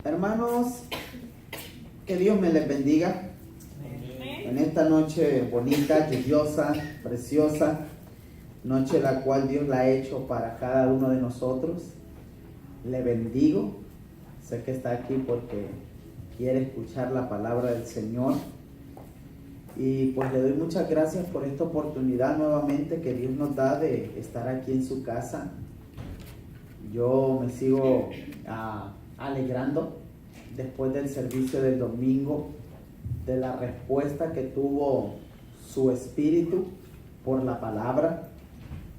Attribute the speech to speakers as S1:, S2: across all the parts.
S1: Hermanos, que Dios me les bendiga en esta noche bonita, lluviosa, preciosa, noche la cual Dios la ha hecho para cada uno de nosotros. Le bendigo, sé que está aquí porque quiere escuchar la palabra del Señor. Y pues le doy muchas gracias por esta oportunidad nuevamente que Dios nos da de estar aquí en su casa. Yo me sigo alegrando después del servicio del domingo de la respuesta que tuvo su espíritu por la palabra,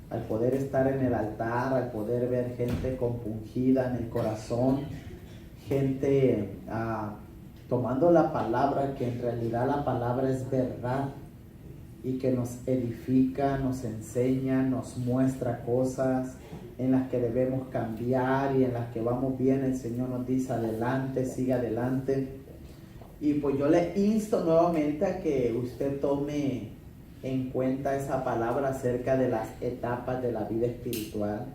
S1: al poder estar en el altar, al poder ver gente compungida en el corazón, gente tomando la palabra, que en realidad la palabra es verdad y que nos edifica, nos enseña, nos muestra cosas en las que debemos cambiar y en las que vamos bien. El Señor nos dice adelante, siga adelante. Y pues yo le insto nuevamente a que usted tome en cuenta esa palabra acerca de las etapas de la vida espiritual,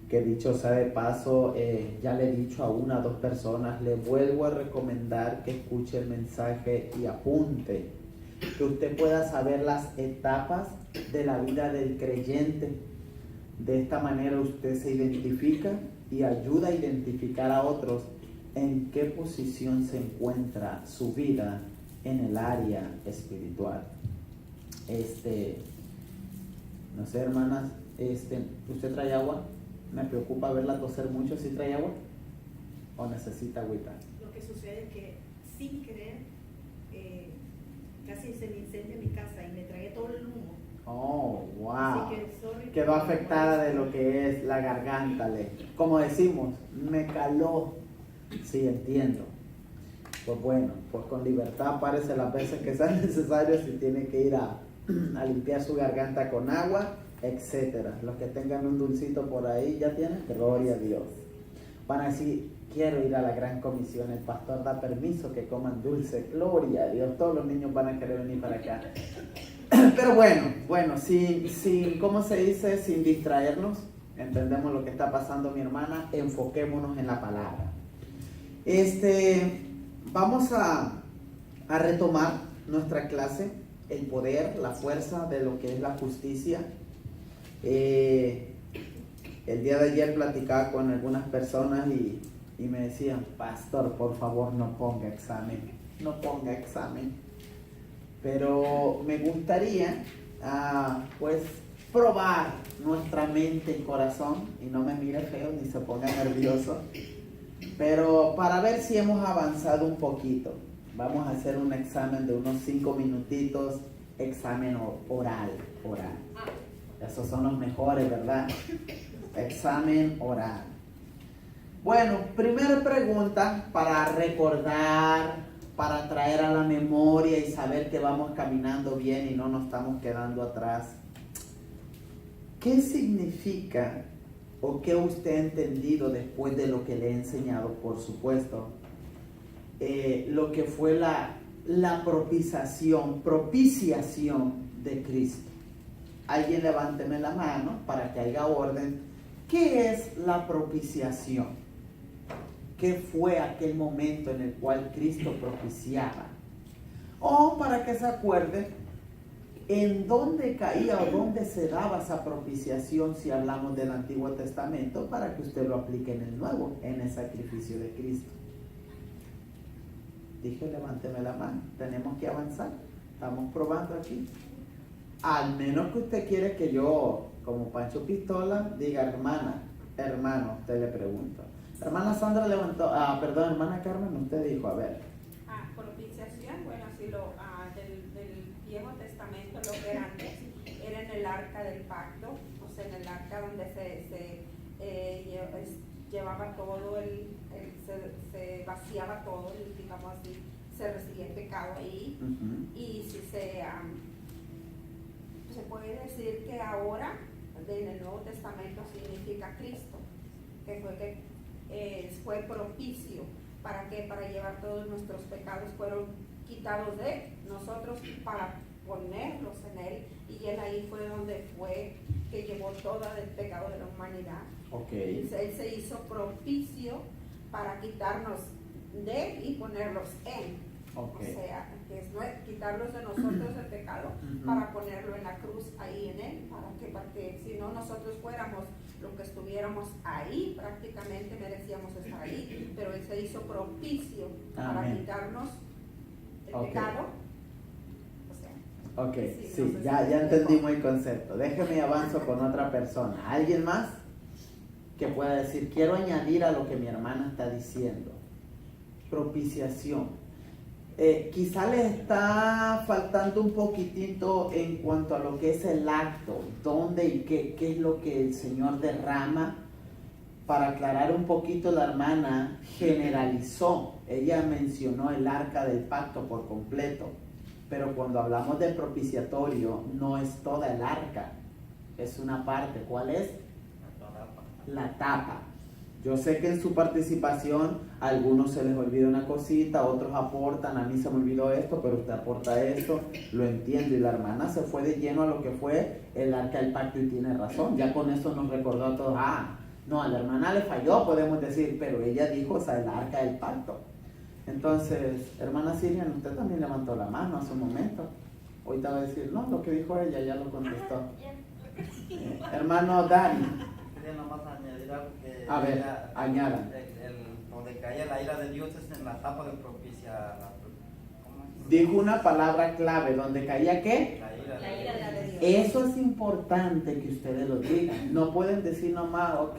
S1: que dicho sea de paso, ya le he dicho a una o dos personas, le vuelvo a recomendar que escuche el mensaje y apunte, que usted pueda saber las etapas de la vida del creyente. De esta manera usted se identifica y ayuda a identificar a otros en qué posición se encuentra su vida en el área espiritual. No sé, hermanas, ¿usted trae agua? Me preocupa verla toser mucho. ¿Sí trae agua? ¿O necesita agüita?
S2: Lo que sucede es que sin querer casi se me incendia mi casa y me tragué todo el humo.
S1: Oh, wow.
S2: Así que, sorry,
S1: quedó afectada de lo que es la garganta. Como decimos, me caló. Sí, entiendo. Pues bueno, pues con libertad párese las veces que sean necesarias, si tiene que ir a limpiar su garganta con agua, etcétera. Los que tengan un dulcito por ahí ya tienen, gloria a Dios. Van a decir, quiero ir a la gran comisión, el pastor da permiso que coman dulce, gloria a Dios. Todos los niños van a querer venir para acá. Pero bueno, sin ¿cómo se dice? Sin distraernos, entendemos lo que está pasando, mi hermana, enfoquémonos en la palabra. Vamos a retomar nuestra clase, el poder, la fuerza de lo que es la justicia. El día de ayer platicaba con algunas personas y me decían, pastor, por favor no ponga examen. Pero me gustaría pues probar nuestra mente y corazón, y no me mire feo ni se ponga nervioso, pero para ver si hemos avanzado un poquito. Vamos a hacer un examen de unos 5 minutitos, examen oral. Esos son los mejores, ¿verdad? Examen oral. Bueno, primera pregunta para recordar, para traer a la memoria y saber que vamos caminando bien y no nos estamos quedando atrás. ¿Qué significa o qué usted ha entendido después de lo que le he enseñado, por supuesto, lo que fue la propiciación de Cristo? Alguien levánteme la mano para que haya orden. ¿Qué es la propiciación? ¿Qué fue aquel momento en el cual Cristo propiciaba? O para que se acuerde, ¿en dónde caía o dónde se daba esa propiciación si hablamos del Antiguo Testamento, para que usted lo aplique en el Nuevo, en el sacrificio de Cristo? Dije, levánteme la mano, tenemos que avanzar, estamos probando aquí. Al menos que usted quiere que yo, como Pancho Pistola, diga, hermano, usted le pregunto. Hermana Sandra levantó, hermana Carmen, usted dijo, a ver.
S3: Propiciación, bueno, así del Viejo Testamento, lo que era antes, era en el arca del pacto, o sea, en el arca donde se llevaba todo, se vaciaba todo, digamos así, se recibía el pecado ahí. Y si se puede decir que ahora, en el Nuevo Testamento, significa Cristo, que fue propicio. ¿Para qué? Para llevar todos nuestros pecados, fueron quitados de nosotros para ponerlos en Él, y Él ahí fue donde fue que llevó todo el pecado de la humanidad.
S1: Okay.
S3: Él se hizo propicio para quitarnos de y ponerlos en.
S1: Ok.
S3: O sea, que es quitarlos de nosotros el pecado para ponerlo en la cruz ahí en él, para que si no nosotros fuéramos lo que estuviéramos ahí, prácticamente merecíamos estar ahí, pero él se hizo propicio para
S1: Amén.
S3: quitarnos el
S1: Ok.
S3: pecado. O sea,
S1: Ok,
S3: sí,
S1: sí,
S3: no sé si
S1: ya
S3: me
S1: entendimos
S3: explico.
S1: el concepto. Déjeme avanzo con otra persona. ¿Alguien más que pueda decir, quiero añadir a lo que mi hermana está diciendo? Propiciación. Quizá le está faltando un poquitito en cuanto a lo que es el acto, dónde y qué es lo que el Señor derrama. Para aclarar un poquito, la hermana generalizó, ella mencionó el arca del pacto por completo, pero cuando hablamos de propiciatorio no es toda el arca, es una parte. ¿Cuál es? La tapa. Yo sé que en su participación a algunos se les olvida una cosita, otros aportan, a mí se me olvidó esto, pero usted aporta esto, lo entiendo. Y la hermana se fue de lleno a lo que fue el arca del pacto y tiene razón. Ya con eso nos recordó a todos, no, a la hermana le falló, podemos decir, pero ella dijo, o sea, el arca del pacto. Entonces, hermana Sirian, usted también levantó la mano hace un momento. Ahorita va a decir, no, lo que dijo ella ya lo contestó. Hermano Dani.
S4: Quería nomás añadir algo que...
S1: A ver, añadan.
S4: Donde caía la ira de Dios es en la etapa de propicia... ¿cómo es?
S1: Dijo una palabra clave, donde caía ¿qué?
S3: La ira de Dios.
S1: Eso es importante que ustedes lo digan. No pueden decir nomás, ok,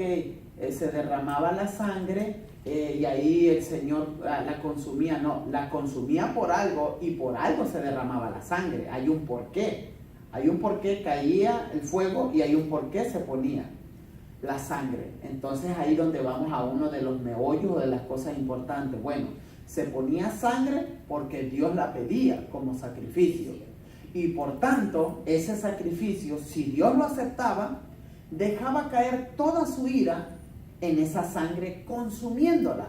S1: se derramaba la sangre y ahí el Señor la consumía. No, la consumía por algo y por algo se derramaba la sangre. Hay un porqué. Hay un porqué caía el fuego y hay un porqué se ponía la sangre. Entonces ahí donde vamos a uno de los meollos de las cosas importantes. Bueno, se ponía sangre porque Dios la pedía como sacrificio. Y por tanto, ese sacrificio, si Dios lo aceptaba, dejaba caer toda su ira en esa sangre consumiéndola,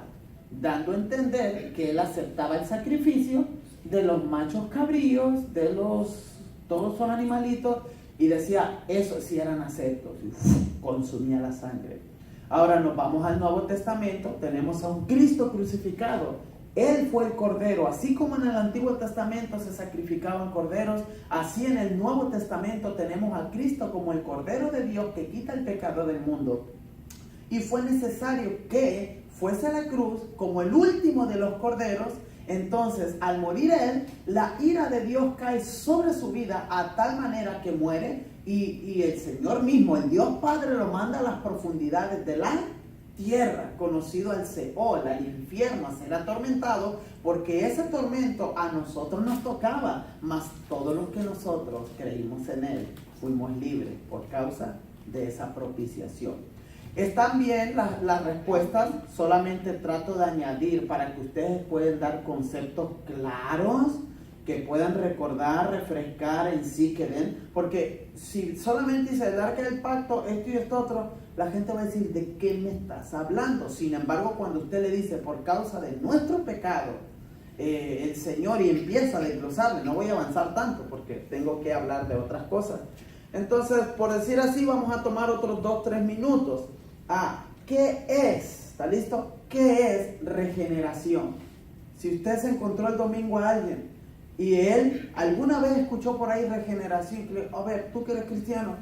S1: dando a entender que Él aceptaba el sacrificio de los machos cabríos, de todos esos animalitos, y decía, eso sí eran aceptos, y consumía la sangre. Ahora nos vamos al Nuevo Testamento, tenemos a un Cristo crucificado. Él fue el Cordero, así como en el Antiguo Testamento se sacrificaban corderos, así en el Nuevo Testamento tenemos a Cristo como el Cordero de Dios que quita el pecado del mundo. Y fue necesario que fuese a la cruz como el último de los corderos. Entonces, al morir Él, la ira de Dios cae sobre su vida a tal manera que muere y el Señor mismo, el Dios Padre, lo manda a las profundidades de la tierra, conocido al Seol, al infierno, a ser atormentado, porque ese tormento a nosotros nos tocaba, mas todos los que nosotros creímos en Él fuimos libres por causa de esa propiciación. Están bien las respuestas, solamente trato de añadir para que ustedes puedan dar conceptos claros, que puedan recordar, refrescar en sí, que den, porque si solamente dice el arca del pacto, esto y esto otro, la gente va a decir, ¿de qué me estás hablando? Sin embargo, cuando usted le dice, por causa de nuestro pecado, el Señor, y empieza a desglosarle, no voy a avanzar tanto porque tengo que hablar de otras cosas. Entonces, por decir así, vamos a tomar otros 2-3 minutos. ¿Qué es? ¿Está listo? ¿Qué es regeneración? Si usted se encontró el domingo a alguien y él alguna vez escuchó por ahí regeneración, a ver, tú que eres cristiano,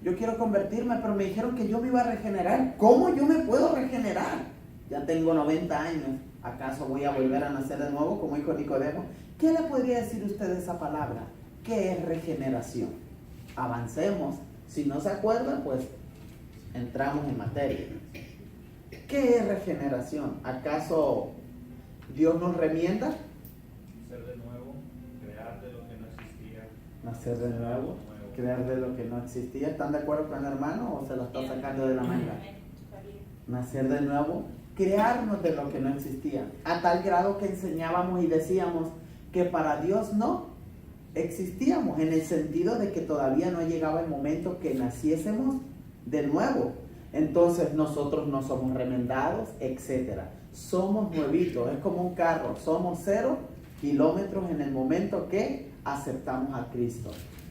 S1: yo quiero convertirme, pero me dijeron que yo me iba a regenerar. ¿Cómo yo me puedo regenerar? Ya tengo 90 años, ¿acaso voy a volver a nacer de nuevo como dijo Nicodemo? ¿Qué le podría decir usted de esa palabra? ¿Qué es regeneración? Avancemos. Si no se acuerda, pues entramos en materia. ¿Qué es regeneración? ¿Acaso Dios nos remienda?
S5: Nacer de nuevo, crear de lo que no existía.
S1: Nacer de nuevo, crear de lo que no existía. ¿Están de acuerdo con el hermano o se lo está sacando de la manga? Nacer de nuevo, crearnos de lo que no existía. A tal grado que enseñábamos y decíamos que para Dios no existíamos, en el sentido de que todavía no llegaba el momento que naciésemos de nuevo. Entonces nosotros no somos remendados, etcétera. Somos nuevitos, es como un carro, somos 0 kilómetros en el momento que aceptamos a Cristo.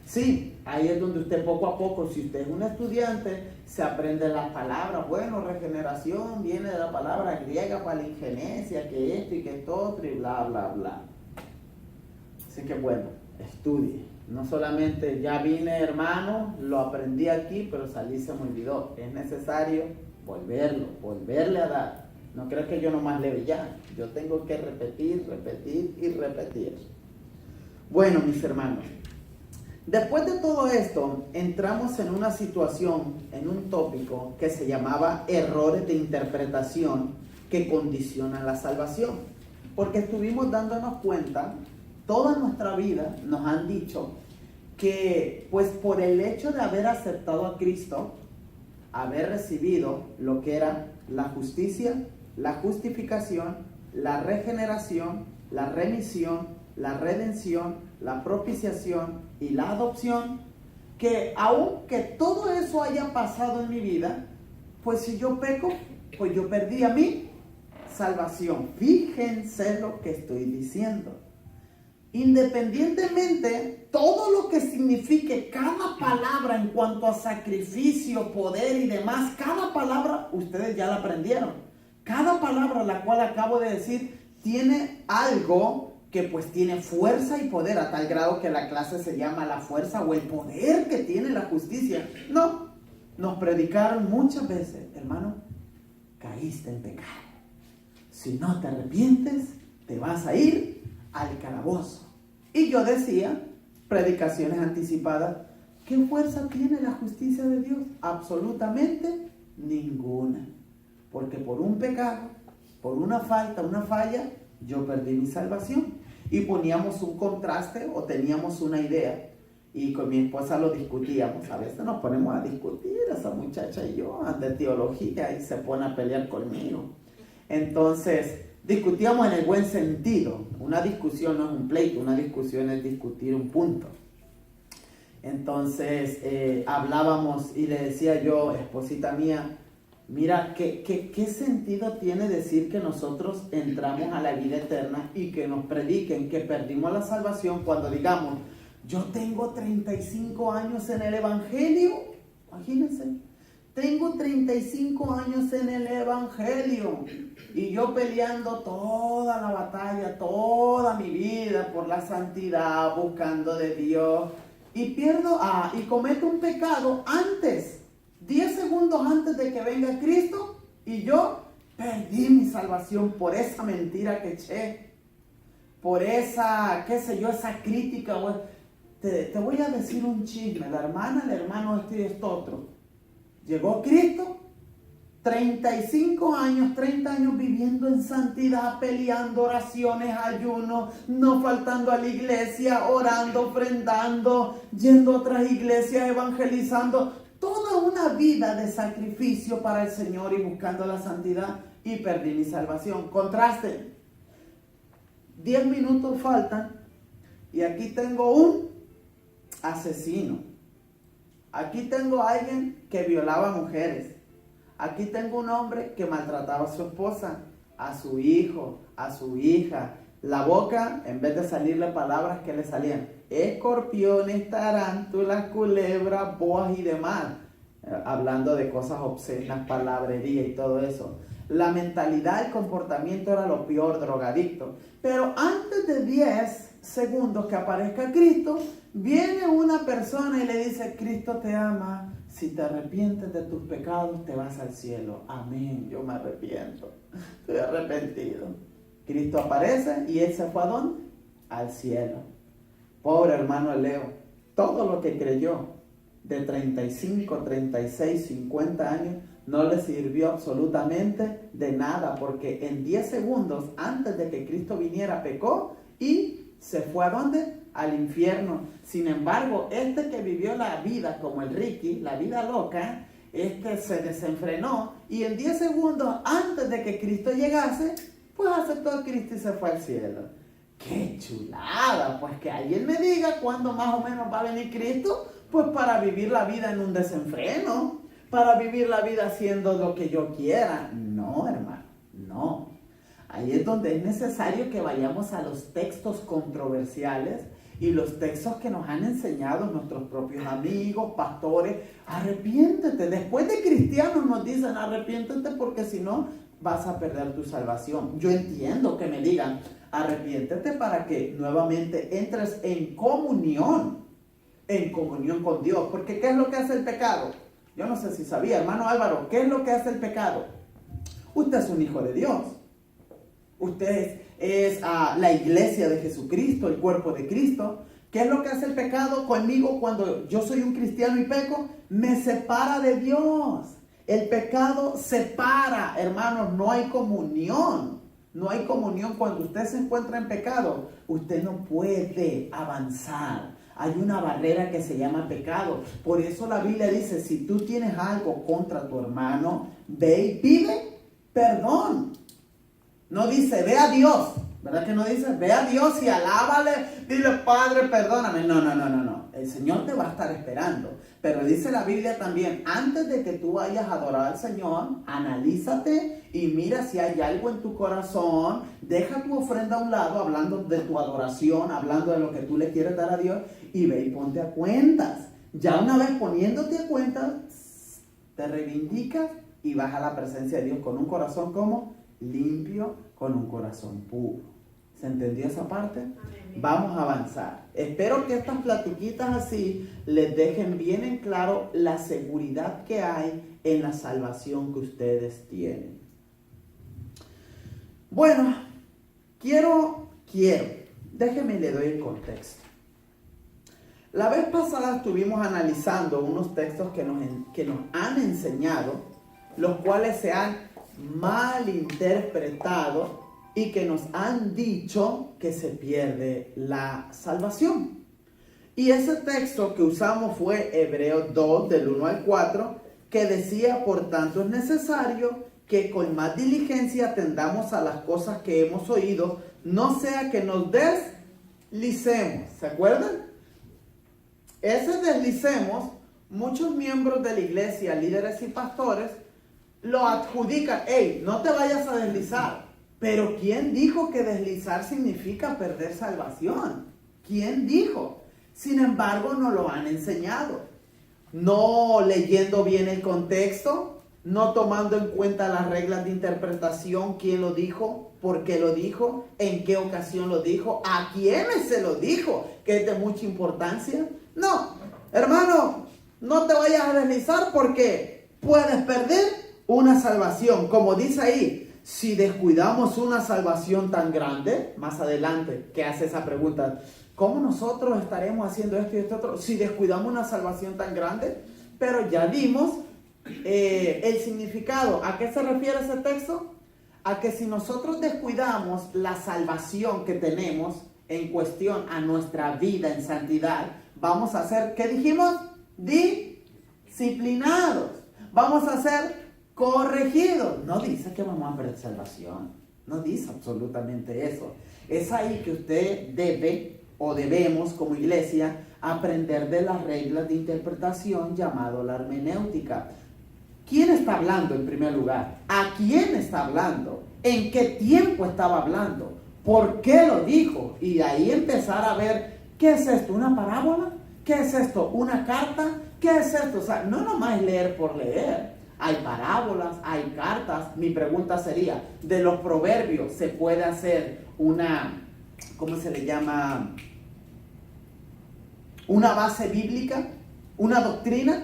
S1: Sí, ahí es donde usted poco a poco, si usted es un estudiante, se aprende las palabras. Bueno, regeneración viene de la palabra griega palingenesia, que esto y que esto otro y bla, bla, bla. Así que bueno, estudie. No solamente ya vine, hermano, lo aprendí aquí, pero salí y se me olvidó. Es necesario volverle a dar. No creo que yo nomás leo ya. Yo tengo que repetir y repetir. Bueno, mis hermanos, después de todo esto, entramos en una situación, en un tópico que se llamaba errores de interpretación que condicionan la salvación. Porque estuvimos dándonos cuenta, toda nuestra vida nos han dicho que pues por el hecho de haber aceptado a Cristo, haber recibido lo que era la justicia, la justificación, la regeneración, la remisión, la redención, la propiciación y la adopción, que aunque todo eso haya pasado en mi vida, pues si yo peco, pues yo perdí a mi salvación. Fíjense lo que estoy diciendo. Independientemente, todo lo que signifique cada palabra en cuanto a sacrificio, poder y demás, cada palabra, ustedes ya la aprendieron. Cada palabra la cual acabo de decir tiene algo que pues tiene fuerza y poder, a tal grado que la clase se llama la fuerza o el poder que tiene la justicia. No, nos predicaron muchas veces, hermano, caíste en pecado. Si no te arrepientes, te vas a ir al calabozo. Y yo decía, predicaciones anticipadas, ¿qué fuerza tiene la justicia de Dios? Absolutamente ninguna. Porque por un pecado, por una falta, una falla, yo perdí mi salvación. Y poníamos un contraste o teníamos una idea. Y con mi esposa lo discutíamos. A veces nos ponemos a discutir, esa muchacha y yo, de teología, y se pone a pelear conmigo. Entonces, discutíamos en el buen sentido. Una discusión no es un pleito, una discusión es discutir un punto. Entonces, hablábamos y le decía yo, esposita mía, mira, ¿qué sentido tiene decir que nosotros entramos a la vida eterna y que nos prediquen que perdimos la salvación cuando digamos, yo tengo 35 años en el Evangelio? Imagínense, tengo 35 años en el Evangelio y yo peleando toda la batalla, toda mi vida por la santidad, buscando de Dios y y cometo un pecado antes. 10 segundos antes de que venga Cristo y yo perdí mi salvación por esa mentira que eché, por esa, qué sé yo, esa crítica. Te voy a decir un chisme, la hermana, el hermano este y esto otro. Llegó Cristo, 35 años, 30 años viviendo en santidad, peleando, oraciones, ayunos, no faltando a la iglesia, orando, ofrendando, yendo a otras iglesias, evangelizando. Toda una vida de sacrificio para el Señor y buscando la santidad y perdí mi salvación. Contraste. 10 minutos faltan y aquí tengo un asesino. Aquí tengo a alguien que violaba mujeres. Aquí tengo un hombre que maltrataba a su esposa, a su hijo, a su hija. La boca, en vez de salirle palabras, que le salían escorpiones, tarántulas, culebras, boas y demás, hablando de cosas obscenas, palabrería y todo eso. La mentalidad, el comportamiento era lo peor, drogadicto. Pero antes de 10 segundos que aparezca Cristo, viene una persona y le dice, Cristo te ama, si te arrepientes de tus pecados te vas al cielo. Amén, yo me arrepiento, estoy arrepentido. Cristo aparece y él se fue ¿a dónde? Al cielo. Pobre hermano Leo, todo lo que creyó de 35, 36, 50 años no le sirvió absolutamente de nada, porque en 10 segundos antes de que Cristo viniera pecó y se fue ¿a dónde? Al infierno. Sin embargo, este que vivió la vida como el Ricky, la vida loca, se desenfrenó y en 10 segundos antes de que Cristo llegase, pues aceptó a Cristo y se fue al cielo. ¡Qué chulada! Pues que alguien me diga cuándo más o menos va a venir Cristo, pues para vivir la vida en un desenfreno, para vivir la vida haciendo lo que yo quiera. No, hermano, no. Ahí es donde es necesario que vayamos a los textos controversiales Y los textos que nos han enseñado nuestros propios amigos, pastores, arrepiéntete. Después de cristianos nos dicen arrepiéntete porque si no vas a perder tu salvación. Yo entiendo que me digan arrepiéntete para que nuevamente entres en comunión con Dios. Porque ¿qué es lo que hace el pecado? Yo no sé si sabía, hermano Álvaro, ¿qué es lo que hace el pecado? Usted es un hijo de Dios. Usted es la iglesia de Jesucristo, el cuerpo de Cristo. ¿Qué es lo que hace el pecado conmigo cuando yo soy un cristiano y peco? Me separa de Dios. El pecado separa, hermanos, no hay comunión. No hay comunión cuando usted se encuentra en pecado. Usted no puede avanzar. Hay una barrera que se llama pecado. Por eso la Biblia dice, si tú tienes algo contra tu hermano, ve y pide perdón. No dice, ve a Dios. ¿Verdad que no dice? Ve a Dios y alábale. Dile, Padre, perdóname. No. El Señor te va a estar esperando. Pero dice la Biblia también, antes de que tú vayas a adorar al Señor, analízate y mira si hay algo en tu corazón. Deja tu ofrenda a un lado, hablando de tu adoración, hablando de lo que tú le quieres dar a Dios, y ve y ponte a cuentas. Ya una vez poniéndote a cuentas, te reivindicas y vas a la presencia de Dios con un corazón como limpio, con un corazón puro. ¿Se entendió esa parte?
S2: Amén.
S1: Vamos a avanzar. Espero que estas platiquitas así les dejen bien en claro la seguridad que hay en la salvación que ustedes tienen. Bueno, déjenme le doy el contexto. La vez pasada estuvimos analizando unos textos que nos han enseñado, los cuales se han malinterpretado y que nos han dicho que se pierde la salvación. Y ese texto que usamos fue Hebreos 2, del 1 al 4, que decía, por tanto es necesario que con más diligencia atendamos a las cosas que hemos oído, no sea que nos deslicemos. ¿Se acuerdan? Ese deslicemos, muchos miembros de la iglesia, líderes y pastores, lo adjudican. Hey, no te vayas a deslizar. Pero ¿quién dijo que deslizar significa perder salvación? ¿Quién dijo? Sin embargo, no lo han enseñado. No leyendo bien el contexto, no tomando en cuenta las reglas de interpretación, quién lo dijo, por qué lo dijo, en qué ocasión lo dijo, a quiénes se lo dijo, que es de mucha importancia. No, hermano, no te vayas a deslizar porque puedes perder una salvación. Como dice ahí, si descuidamos una salvación tan grande, más adelante, que hace esa pregunta, ¿cómo nosotros estaremos haciendo esto y esto otro? Si descuidamos una salvación tan grande, pero ya vimos el significado. ¿A qué se refiere ese texto? A que si nosotros descuidamos la salvación que tenemos en cuestión a nuestra vida en santidad, vamos a ser, ¿qué dijimos? Disciplinados. Vamos a ser corregidos. No dice que vamos a perder salvación. No dice absolutamente eso. Es ahí que usted debe o debemos como iglesia aprender de las reglas de interpretación llamado la hermenéutica. ¿Quién está hablando en primer lugar? ¿A quién está hablando? ¿En qué tiempo estaba hablando? ¿Por qué lo dijo? Y de ahí empezar a ver, ¿qué es esto? ¿Una parábola? ¿Qué es esto? ¿Una carta? ¿Qué es esto? O sea, no nomás leer por leer. Hay parábolas, hay cartas. Mi pregunta sería, de los proverbios, ¿se puede hacer una, ¿cómo se le llama? ¿Una base bíblica? ¿Una doctrina?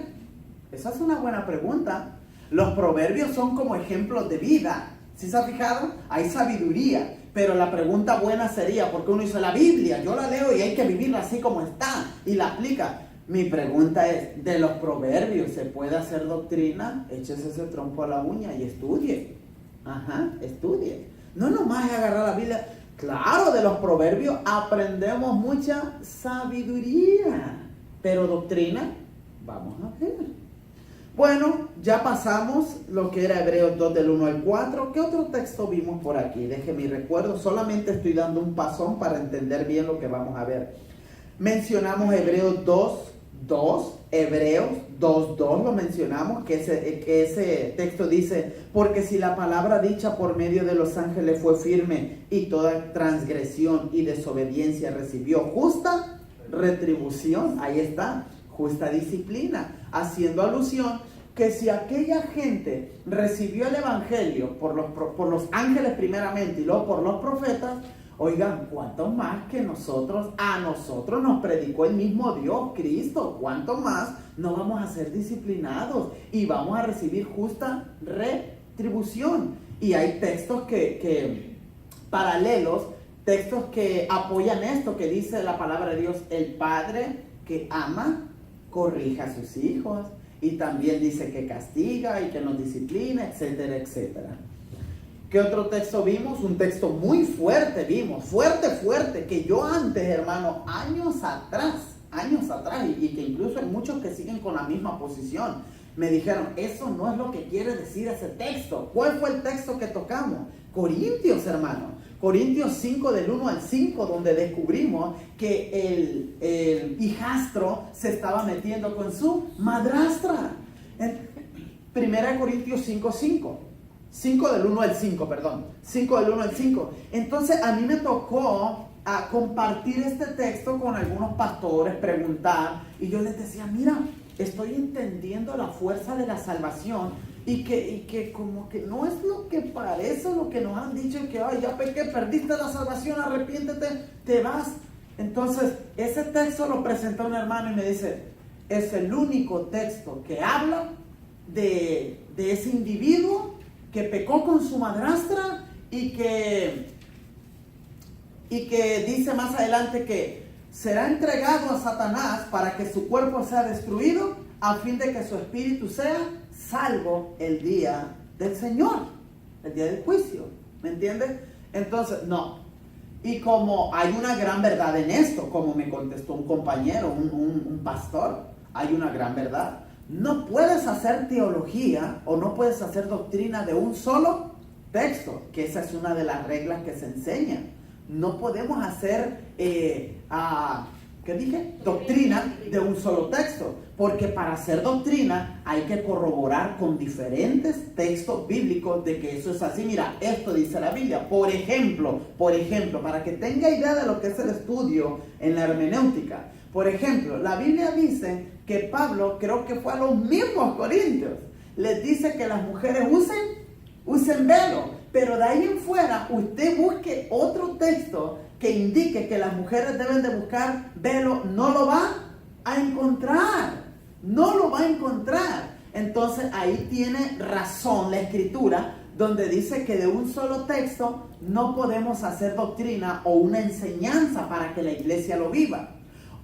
S1: Esa es una buena pregunta. Los proverbios son como ejemplos de vida. ¿Sí se ha fijado? Hay sabiduría. Pero la pregunta buena sería, porque uno dice la Biblia, yo la leo y hay que vivirla así como está y la aplica. Mi pregunta es, ¿de los proverbios se puede hacer doctrina? Échese ese trompo a la uña y estudie. Estudie. No nomás es agarrar la Biblia. Claro, de los proverbios aprendemos mucha sabiduría. Pero doctrina, vamos a ver. Bueno, ya pasamos lo que era Hebreos 2 del 1 al 4. ¿Qué otro texto vimos por aquí? Déjeme mi recuerdo. Solamente estoy dando un pasón para entender bien lo que vamos a ver. Mencionamos Hebreos 2.2, Hebreos 2.2 lo mencionamos, que ese texto dice, porque si la palabra dicha por medio de los ángeles fue firme y toda transgresión y desobediencia recibió justa retribución. Ahí está, justa disciplina, haciendo alusión que si aquella gente recibió el evangelio por los ángeles primeramente y luego por los profetas, oigan, ¿cuánto más que nosotros, a nosotros nos predicó el mismo Dios, Cristo? ¿Cuánto más no vamos a ser disciplinados y vamos a recibir justa retribución? Y hay textos que paralelos, textos que apoyan esto, que dice la palabra de Dios: el padre que ama, corrige a sus hijos. Y también dice que castiga y que nos disciplina, etcétera, etcétera. ¿Qué otro texto vimos? Un texto muy fuerte vimos, fuerte, que yo antes, hermano, años atrás, y que incluso hay muchos que siguen con la misma posición, me dijeron, eso no es lo que quiere decir ese texto. ¿Cuál fue el texto que tocamos? Corintios, hermano. Corintios 5 del 1 al 5, donde descubrimos que el hijastro se estaba metiendo con su madrastra. En 1 Corintios 5 del 1 al 5, perdón. 5 del 1 al 5. Entonces a mí me tocó compartir este texto con algunos pastores, preguntar, y yo les decía, mira, estoy entendiendo la fuerza de la salvación, y que como que no es lo que parece, lo que nos han dicho, que ay, ya pequé, perdiste la salvación, arrepiéntete, te vas. Entonces ese texto lo presentó un hermano y me dice, es el único texto que habla de ese individuo que pecó con su madrastra y que dice más adelante que será entregado a Satanás para que su cuerpo sea destruido, a fin de que su espíritu sea salvo el día del Señor, el día del juicio. ¿Me entiendes? Entonces, no. Y como hay una gran verdad en esto, como me contestó un compañero, un pastor, hay una gran verdad. No puedes hacer teología o no puedes hacer doctrina de un solo texto, que esa es una de las reglas que se enseña. No podemos hacer, doctrina de un solo texto, porque para hacer doctrina hay que corroborar con diferentes textos bíblicos de que eso es así. Mira, esto dice la Biblia. Por ejemplo, para que tenga idea de lo que es el estudio en la hermenéutica. Por ejemplo, la Biblia dice que Pablo, creo que fue a los mismos corintios, les dice que las mujeres usen velo, pero de ahí en fuera usted busque otro texto que indique que las mujeres deben de buscar velo, no lo va a encontrar. Entonces ahí tiene razón la Escritura, donde dice que de un solo texto no podemos hacer doctrina o una enseñanza para que la iglesia lo viva.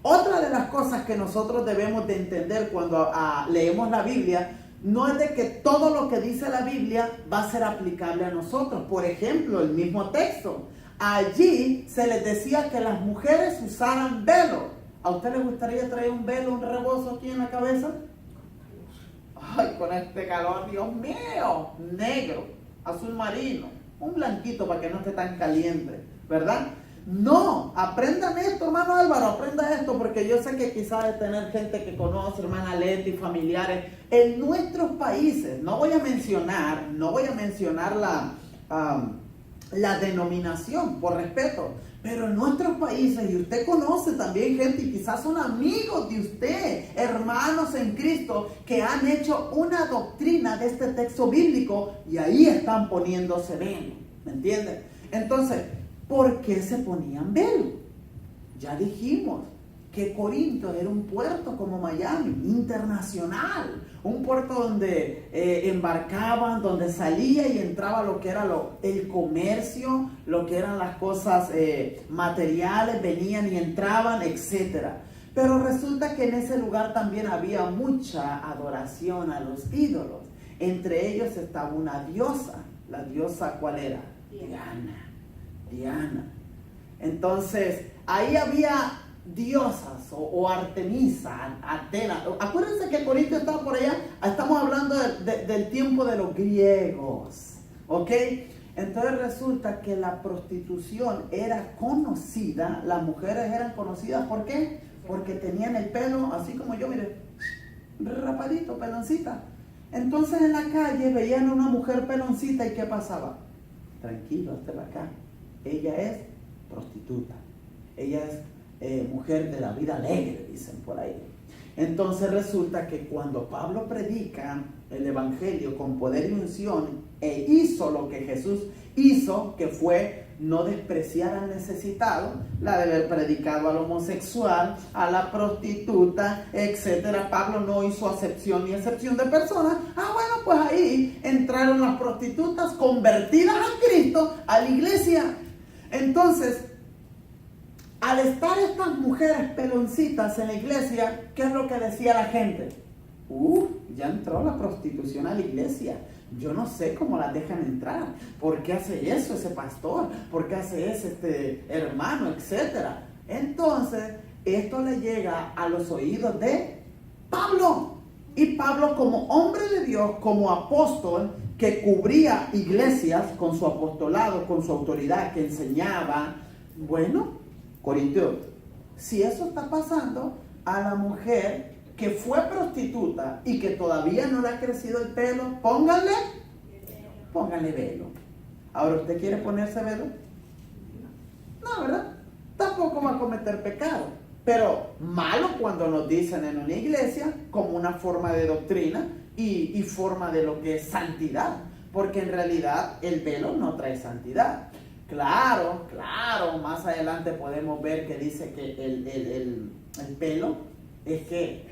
S1: Otra de las cosas que nosotros debemos de entender cuando leemos la Biblia, no es de que todo lo que dice la Biblia va a ser aplicable a nosotros. Por ejemplo, el mismo texto. Allí se les decía que las mujeres usaran velo. ¿A usted le gustaría traer un velo, un rebozo aquí en la cabeza? Ay, con este calor, Dios mío, negro, azul marino, un blanquito para que no esté tan caliente, ¿verdad? No, aprendan esto, hermano Álvaro, aprenda esto, porque yo sé que quizás de tener gente que conoce, hermana Leti, familiares, en nuestros países, no voy a mencionar la denominación, por respeto, pero en nuestros países, y usted conoce también gente, y quizás son amigos de usted, hermanos en Cristo, que han hecho una doctrina de este texto bíblico, y ahí están poniéndose velo, ¿me entiendes? Entonces, ¿por qué se ponían velo? Ya dijimos que Corinto era un puerto como Miami, internacional, un puerto donde embarcaban, donde salía y entraba lo que era el comercio, lo que eran las cosas materiales, venían y entraban, etc. Pero resulta que en ese lugar también había mucha adoración a los ídolos. Entre ellos estaba una diosa. ¿La diosa cuál era? Diana. Entonces, ahí había diosas o Artemisa, Atena. Acuérdense que Corinto estaba por allá. Estamos hablando del tiempo de los griegos, ¿ok? Entonces resulta que la prostitución era conocida. Las mujeres eran conocidas, ¿por qué? Porque tenían el pelo así como yo, mire, rapadito, peloncita. Entonces en la calle veían a una mujer peloncita, ¿y qué pasaba? Tranquilo, hasta acá. Ella es prostituta. Ella es mujer de la vida alegre, dicen por ahí. Entonces resulta que cuando Pablo predica el evangelio con poder y unción e hizo lo que Jesús hizo, que fue no despreciar al necesitado, la de haber predicado al homosexual, a la prostituta, etcétera. Pablo no hizo acepción ni excepción de personas. Bueno, pues ahí entraron las prostitutas convertidas a Cristo, a la iglesia. Entonces, al estar estas mujeres peloncitas en la iglesia, ¿qué es lo que decía la gente? Ya entró la prostitución a la iglesia. Yo no sé cómo la dejan entrar. ¿Por qué hace eso ese pastor? ¿Por qué hace eso este hermano? Etcétera. Entonces, esto le llega a los oídos de Pablo. Y Pablo, como hombre de Dios, como apóstol, que cubría iglesias con su apostolado, con su autoridad, que enseñaba. Bueno, Corintios, si eso está pasando a la mujer que fue prostituta y que todavía no le ha crecido el pelo, pónganle velo. Ahora, ¿usted quiere ponerse velo? No, ¿verdad? Tampoco va a cometer pecado. Pero malo cuando nos dicen en una iglesia como una forma de doctrina y forma de lo que es santidad. Porque en realidad el velo no trae santidad. Claro, más adelante podemos ver que dice que el pelo es que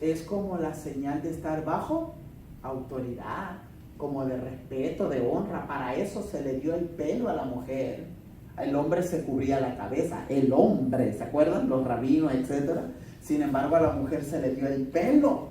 S1: es como la señal de estar bajo autoridad, como de respeto, de honra. Para eso se le dio el pelo a la mujer. El hombre se cubría la cabeza, el hombre, ¿se acuerdan? Los rabinos, etcétera. Sin embargo, a la mujer se le dio el pelo,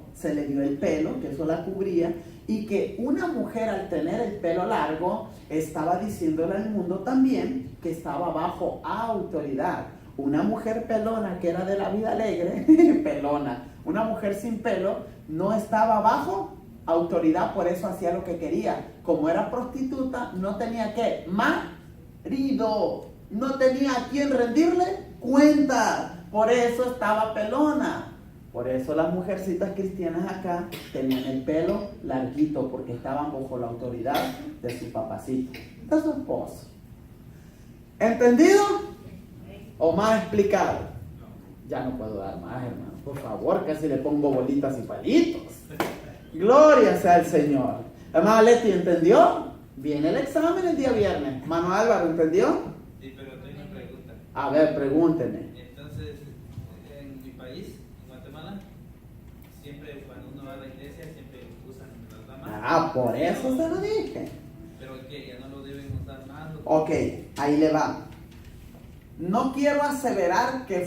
S1: que eso la cubría, y que una mujer al tener el pelo largo estaba diciéndole al mundo también que estaba bajo autoridad. Una mujer pelona que era de la vida alegre, pelona, una mujer sin pelo no estaba bajo autoridad, por eso hacía lo que quería. Como era prostituta, no tenía que marido, no tenía a quien rendirle cuenta, por eso estaba pelona. Por eso las mujercitas cristianas acá tenían el pelo larguito, porque estaban bajo la autoridad de su papacito, de su esposo. ¿Entendido? ¿O más explicado? Ya no puedo dar más, hermano. Por favor, casi le pongo bolitas y palitos. Gloria sea al Señor. Hermano Leti, ¿entendió? Viene el examen el día viernes. Hermano Álvaro, ¿entendió?
S5: Sí, pero tengo una pregunta.
S1: A ver, pregúnteme.
S5: Entonces, en mi país, en Guatemala, siempre cuando uno va a la iglesia, siempre usan las damas.
S1: Por eso se lo dije.
S5: Pero que ya no lo deben usar más.
S1: Ok, ahí le va. No quiero aseverar que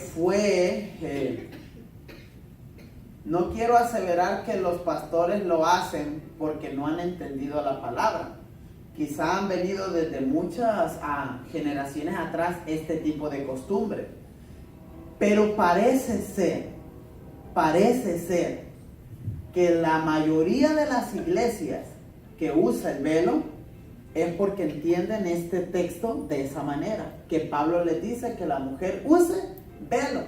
S1: no quiero aseverar que los pastores lo hacen porque no han entendido la palabra. Quizá han venido desde muchas generaciones atrás este tipo de costumbre. Pero parece ser que la mayoría de las iglesias que usa el velo es porque entienden este texto de esa manera, que Pablo les dice que la mujer use velo.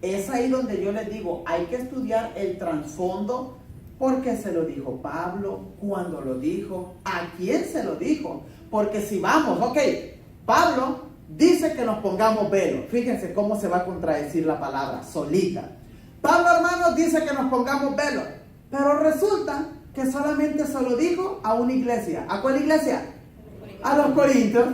S1: Es ahí donde yo les digo, hay que estudiar el trasfondo, porque se lo dijo Pablo, cuando lo dijo, a quién se lo dijo. Porque si vamos, Pablo dice que nos pongamos velo. Fíjense cómo se va a contradecir la palabra solita. Pablo, hermanos, dice que nos pongamos velo, pero resulta que solamente se lo dijo a una iglesia. ¿A cuál iglesia? A los Corintios.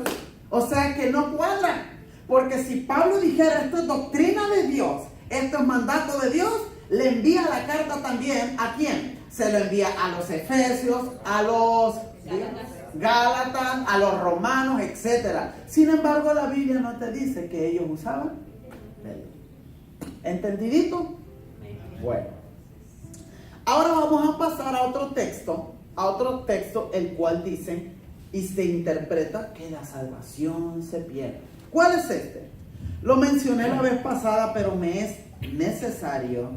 S1: O sea que no cuadra. Porque si Pablo dijera esto es doctrina de Dios, esto es mandato de Dios, le envía la carta también ¿a quién? Se lo envía a los efesios, a los gálatas, a los romanos, etc. Sin embargo, la Biblia no te dice que ellos usaban velo. ¿Entendidito? Bueno. Ahora vamos a pasar a otro texto, el cual dice y se interpreta que la salvación se pierde. ¿Cuál es este? Lo mencioné la vez pasada, pero me es necesario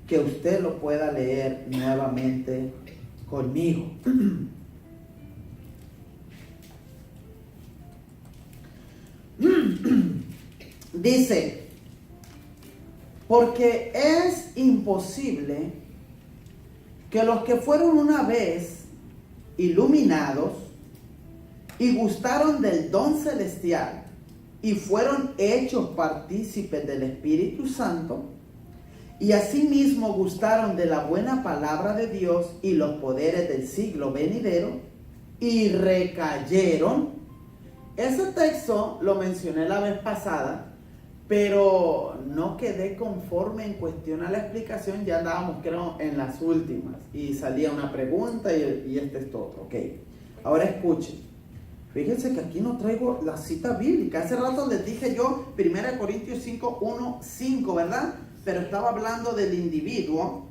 S1: que usted lo pueda leer nuevamente conmigo. Dice, porque es imposible que los que fueron una vez iluminados y gustaron del don celestial y fueron hechos partícipes del Espíritu Santo, y asimismo gustaron de la buena palabra de Dios y los poderes del siglo venidero, y recayeron. Ese texto lo mencioné la vez pasada, pero no quedé conforme en cuestión a la explicación. Ya andábamos, creo, en las últimas, y salía una pregunta y este es todo. Ok, ahora escuchen. Fíjense que aquí no traigo la cita bíblica. Hace rato les dije yo 1 Corintios 5, 1, 5, ¿verdad? Pero estaba hablando del individuo.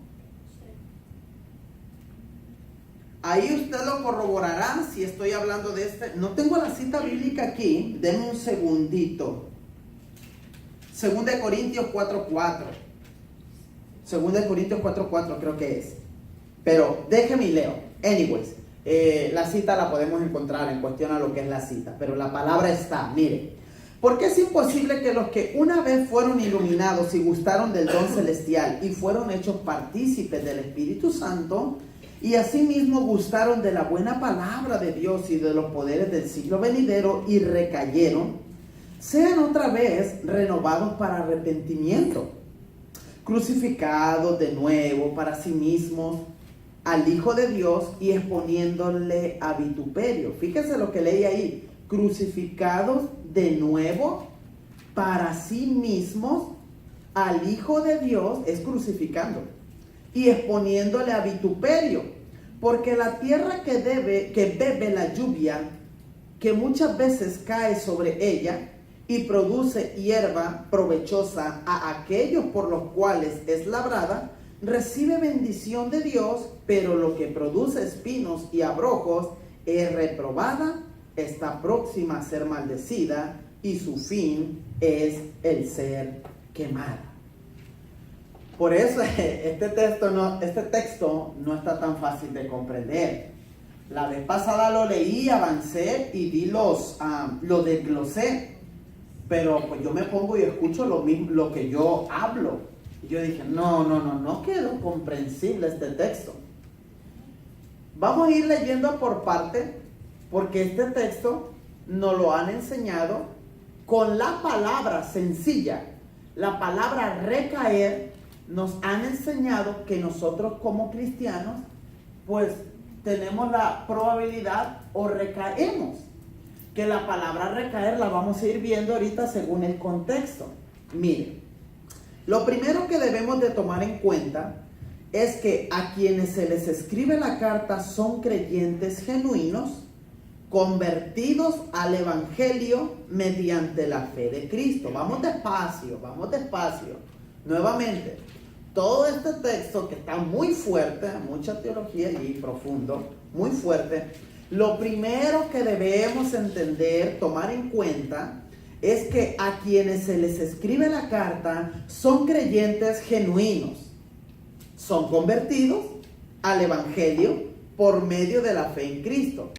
S1: Ahí usted lo corroborará si estoy hablando de este. No tengo la cita bíblica aquí. Denme un segundito. 2 Corintios 4:4. 2 Corintios 4:4 creo que es. Pero déjeme y leo. Anyways, la cita la podemos encontrar en cuestión a lo que es la cita. Pero la palabra está, mire. Porque es imposible que los que una vez fueron iluminados y gustaron del don celestial y fueron hechos partícipes del Espíritu Santo, y asimismo gustaron de la buena palabra de Dios y de los poderes del siglo venidero y recayeron, sean otra vez renovados para arrepentimiento, crucificados de nuevo para sí mismos al Hijo de Dios y exponiéndole a vituperio. Fíjese lo que leí ahí: crucificados de nuevo para sí mismos al Hijo de Dios, es crucificando, y exponiéndole a vituperio, porque la tierra que bebe la lluvia, que muchas veces cae sobre ella y produce hierba provechosa a aquellos por los cuales es labrada, recibe bendición de Dios, pero lo que produce espinos y abrojos es reprobada, está próxima a ser maldecida, y su fin es el ser quemada. Por eso este texto no está tan fácil de comprender. La vez pasada lo leí, avancé y lo desglosé, pero pues yo me pongo y escucho lo que yo hablo. Y yo dije, no quedó comprensible este texto. Vamos a ir leyendo por parte, porque este texto nos lo han enseñado con la palabra sencilla. La palabra recaer nos han enseñado que nosotros como cristianos pues tenemos la probabilidad o recaemos. Que la palabra recaer la vamos a ir viendo ahorita según el contexto. Miren, lo primero que debemos de tomar en cuenta es que a quienes se les escribe la carta son creyentes genuinos, convertidos al Evangelio mediante la fe de Cristo. Vamos despacio. Nuevamente, todo este texto que está muy fuerte, mucha teología allí, profundo, muy fuerte. Lo primero que debemos entender, tomar en cuenta, es que a quienes se les escribe la carta son creyentes genuinos. Son convertidos al Evangelio por medio de la fe en Cristo.